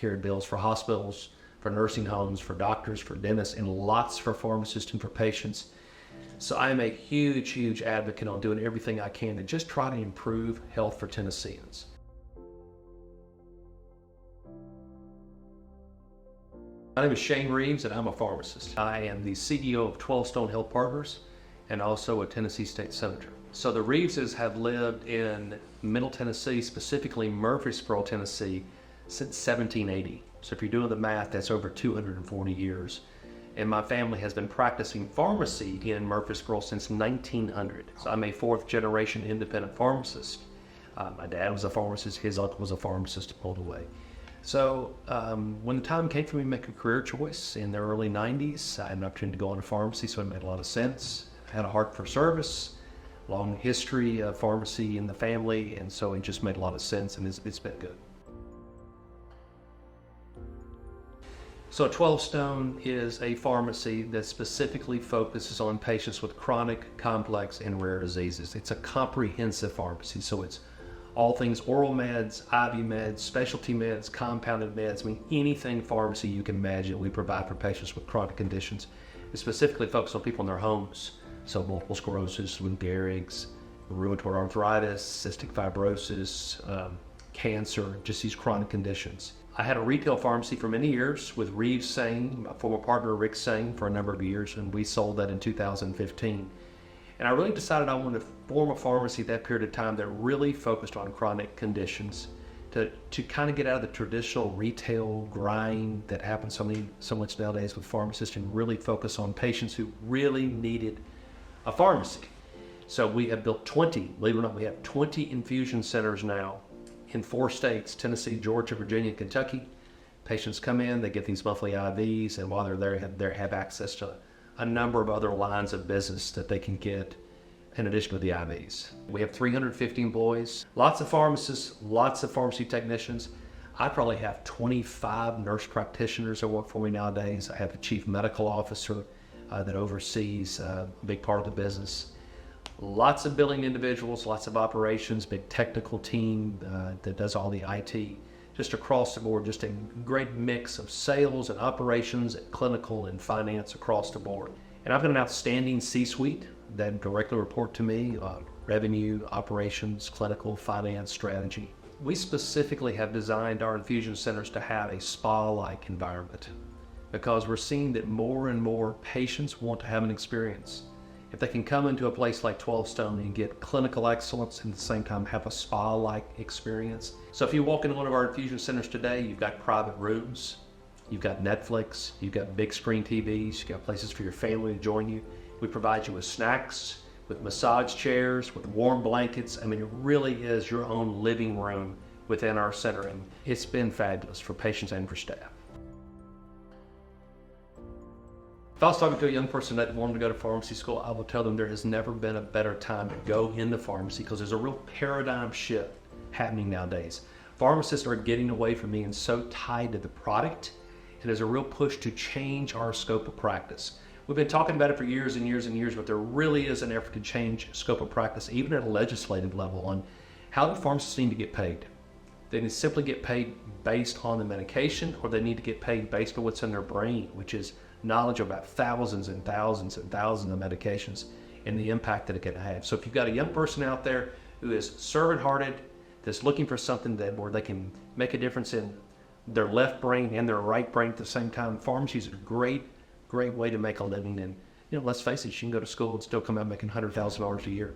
carried bills for hospitals, for nursing homes, for doctors, for dentists, and lots for pharmacists and for patients. So I'm a huge, huge advocate on doing everything I can to just try to improve health for Tennesseans. My name is Sen Reeves, and I'm a pharmacist. I am the CEO of TwelveStone Health Partners and also a Tennessee State Senator. So the Reeveses have lived in Middle Tennessee, specifically Murfreesboro, Tennessee, since 1780. So if you're doing the math, that's over 240 years. And my family has been practicing pharmacy in Murfreesboro since 1900. So I'm a fourth generation independent pharmacist. My dad was a pharmacist, his uncle was a pharmacist all the way. So when the time came for me to make a career choice in the early 90s, I had an opportunity to go into pharmacy, so it made a lot of sense. I had a heart for service, long history of pharmacy in the family, and so it just made a lot of sense, and it's been good. So TwelveStone is a pharmacy that specifically focuses on patients with chronic, complex, and rare diseases. It's a comprehensive pharmacy, so it's all things oral meds, IV meds, specialty meds, compounded meds. I mean, anything pharmacy you can imagine we provide for patients with chronic conditions. It's specifically focused on people in their homes, so multiple sclerosis, Lou Gehrig's, rheumatoid arthritis, cystic fibrosis, cancer, just these chronic conditions. I had a retail pharmacy for many years with Reeves Sane, my former partner Rick Sane, for a number of years, and we sold that in 2015. And I really decided I wanted to form a pharmacy at that period of time that really focused on chronic conditions to kind of get out of the traditional retail grind that happens so much nowadays with pharmacists and really focus on patients who really needed a pharmacy. So we have built 20, believe it or not, we have 20 infusion centers now in 4 states, Tennessee, Georgia, Virginia, and Kentucky. Patients come in, they get these monthly IVs, and while they're there, they have access to a number of other lines of business that they can get in addition to the IVs. We have 350 employees, lots of pharmacists, lots of pharmacy technicians. I probably have 25 nurse practitioners that work for me nowadays. I have a chief medical officer that oversees a big part of the business. Lots of billing individuals, lots of operations, big technical team that does all the IT. Just across the board, just a great mix of sales and operations and clinical and finance across the board. And I've got an outstanding C-suite that directly report to me, revenue, operations, clinical, finance, strategy. We specifically have designed our infusion centers to have a spa-like environment because we're seeing that more and more patients want to have an experience. If they can come into a place like TwelveStone and get clinical excellence and at the same time have a spa-like experience. So if you walk into one of our infusion centers today, you've got private rooms, you've got Netflix, you've got big screen TVs, you've got places for your family to join you. We provide you with snacks, with massage chairs, with warm blankets. I mean, it really is your own living room within our center, and it's been fabulous for patients and for staff. If I was talking to a young person that wanted to go to pharmacy school, I will tell them there has never been a better time to go into pharmacy because there's a real paradigm shift happening nowadays. Pharmacists are getting away from being so tied to the product, and there's a real push to change our scope of practice. We've been talking about it for years and years and years, but there really is an effort to change scope of practice, even at a legislative level, on how do pharmacists need to get paid. They need to simply get paid based on the medication, or they need to get paid based on what's in their brain, which is knowledge about thousands and thousands and thousands of medications and the impact that it can have. So if you've got a young person out there who is servant-hearted, that's looking for something where they can make a difference in their left brain and their right brain at the same time, pharmacy is a great way to make a living. And let's face it, you can go to school and still come out making $100,000 a year.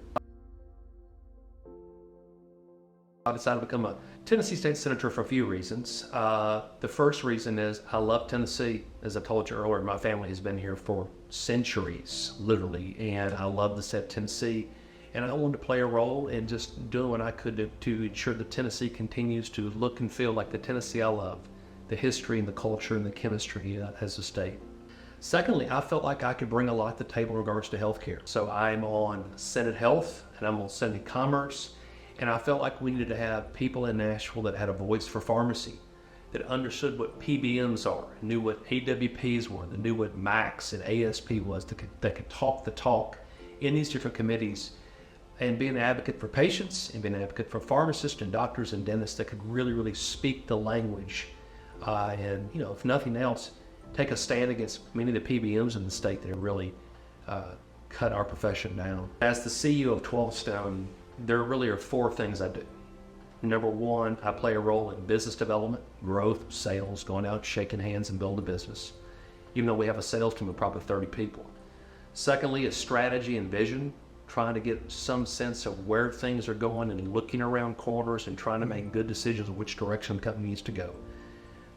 I decided to become a Tennessee State Senator for a few reasons. The first reason is I love Tennessee. As I told you earlier, my family has been here for centuries, literally, and I love the state of Tennessee. And I wanted to play a role in just doing what I could to ensure that Tennessee continues to look and feel like the Tennessee I love, the history and the culture and the chemistry as a state. Secondly, I felt like I could bring a lot to the table in regards to healthcare. So I'm on Senate Health and I'm on Senate Commerce. And I felt like we needed to have people in Nashville that had a voice for pharmacy, that understood what PBMs are, knew what AWPs were, that knew what MACs and ASP was, that could talk the talk in these different committees, and be an advocate for patients and be an advocate for pharmacists and doctors and dentists that could really, really speak the language And if nothing else, take a stand against many of the PBMs in the state that really cut our profession down. As the CEO of TwelveStone, there really are four things I do. Number one, I play a role in business development, growth, sales, going out, shaking hands and building a business, even though we have a sales team of probably 30 people. Secondly, is strategy and vision, trying to get some sense of where things are going and looking around corners and trying to make good decisions of which direction the company needs to go.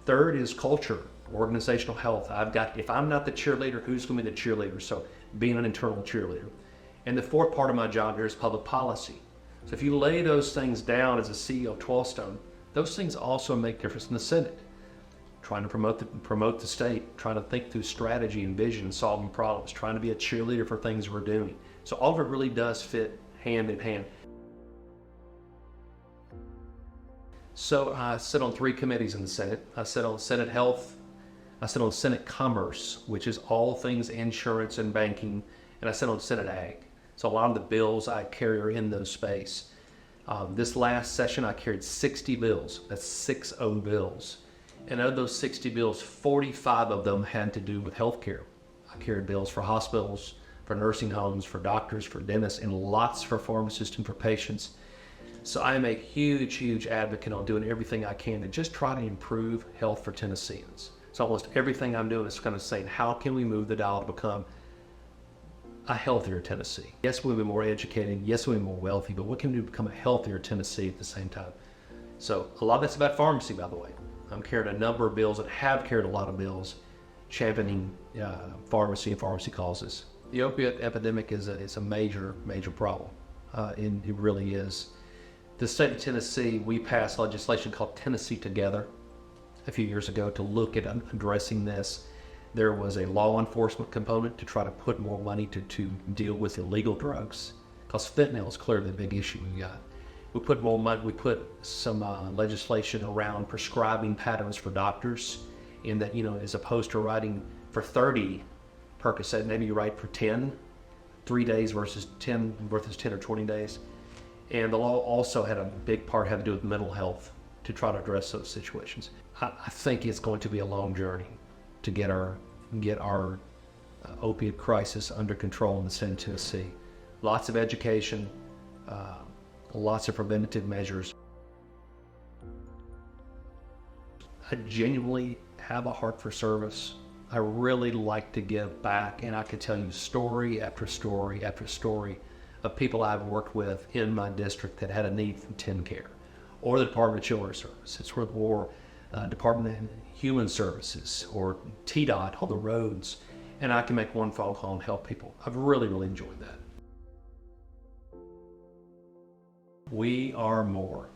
Third is culture, organizational health. If I'm not the cheerleader, who's going to be the cheerleader? So being an internal cheerleader. And the fourth part of my job here is public policy. So if you lay those things down as a CEO of TwelveStone, those things also make difference in the Senate. Trying to promote the state, trying to think through strategy and vision and solving problems, trying to be a cheerleader for things we're doing. So all of it really does fit hand in hand. So I sit on 3 committees in the Senate. I sit on Senate Health, I sit on Senate Commerce, which is all things insurance and banking, and I sit on Senate Ag. So a lot of the bills I carry are in those space. This last session I carried 60 bills, that's 60 bills. And of those 60 bills, 45 of them had to do with healthcare. I carried bills for hospitals, for nursing homes, for doctors, for dentists, and lots for pharmacists and for patients. So I am a huge, huge advocate on doing everything I can to just try to improve health for Tennesseans. So almost everything I'm doing is kind of saying, how can we move the dial to become a healthier Tennessee? Yes, we'll be more educated. Yes, we'll be more wealthy, but what can we do to become a healthier Tennessee at the same time? So a lot of that's about pharmacy, by the way. I'm carrying a number of bills and have carried a lot of bills championing pharmacy and pharmacy causes. The opiate epidemic is a major, major problem. And it really is. The state of Tennessee, we passed legislation called Tennessee Together a few years ago to look at addressing this. There was a law enforcement component to try to put more money to deal with illegal drugs, because fentanyl is clearly the big issue we got. We put more money, we put some legislation around prescribing patterns for doctors, in that, as opposed to writing for 30 Percocet, maybe you write for 10, 3 days versus 10 or 20 days. And the law also had a big part had to do with mental health to try to address those situations. I think it's going to be a long journey to get our opiate crisis under control in the state of Tennessee. Lots of education, lots of preventative measures. I genuinely have a heart for service. I really like to give back, and I could tell you story after story after story of people I've worked with in my district that had a need for TennCare, or the Department of Children's Services, or Department of Human Services, or TDOT on the roads, and I can make one phone call and help people. I've really, really enjoyed that. We are more.